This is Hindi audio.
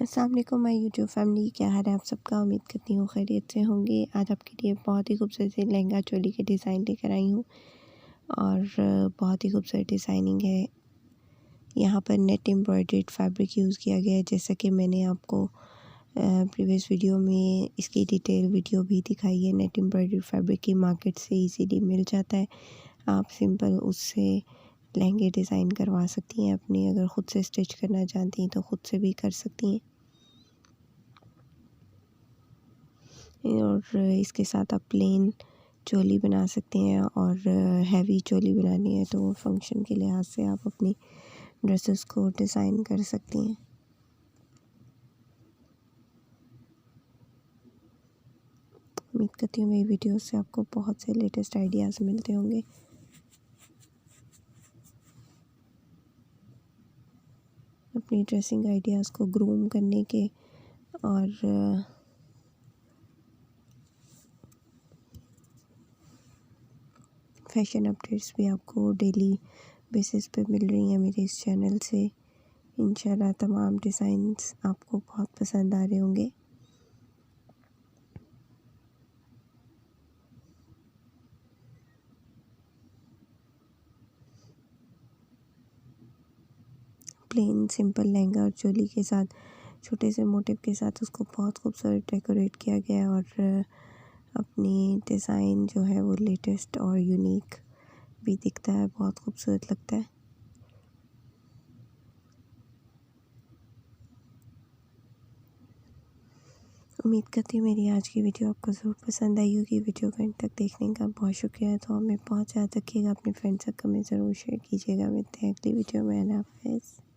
अस्सलाम वालेकुम माय यूट्यूब फैमिली, क्या हाल है आप सबका। उम्मीद करती हूँ खैरियत से होंगे। आज आपके लिए बहुत ही खूबसूरत सी लहंगा चोली के डिज़ाइन लेकर आई हूँ और बहुत ही खूबसूरत डिज़ाइनिंग है। यहाँ पर नेट एम्ब्रॉयडर्ड फैब्रिक यूज़ किया गया है, जैसा कि मैंने आपको प्रीवियस वीडियो में इसकी डिटेल वीडियो भी दिखाई है। नेट एम्ब्रॉयडर्ड फैब्रिक की मार्केट से इजीली मिल जाता है। आप सिंपल उससे लहंगे डिज़ाइन करवा सकती हैं अपनी। अगर ख़ुद से स्टिच करना चाहती हैं तो ख़ुद से भी कर सकती हैं। और इसके साथ आप प्लेन चोली बना सकते हैं और हैवी चोली बनानी है तो फंक्शन के लिहाज से आप अपनी ड्रेसेस को डिज़ाइन कर सकती हैं। उम्मीद करती हूँ मेरी वीडियो से आपको बहुत से लेटेस्ट आइडियाज़ मिलते होंगे। अपनी ड्रेसिंग आइडियाज़ को ग्रूम करने के और फैशन अपडेट्स भी आपको डेली बेसिस पे मिल रही हैं मेरे इस चैनल से। इंशाल्लाह तमाम डिज़ाइंस आपको बहुत पसंद आ रहे होंगे। प्लेन सिंपल लहंगा और चोली के साथ छोटे से मोटिव के साथ उसको बहुत खूबसूरत डेकोरेट किया गया है और अपनी डिज़ाइन जो है वो लेटेस्ट और यूनिक भी दिखता है, बहुत खूबसूरत लगता है। उम्मीद करती हूँ मेरी आज की वीडियो आपको ज़रूर पसंद आई होगी। वीडियो को एंड तक देखने का बहुत शुक्रिया। तो हमें बहुत याद रखिएगा, अपने फ्रेंड्स सर्कल में ज़रूर शेयर कीजिएगा। मिलते हैं अगली वीडियो में। अल्लाह हाफ़िज़।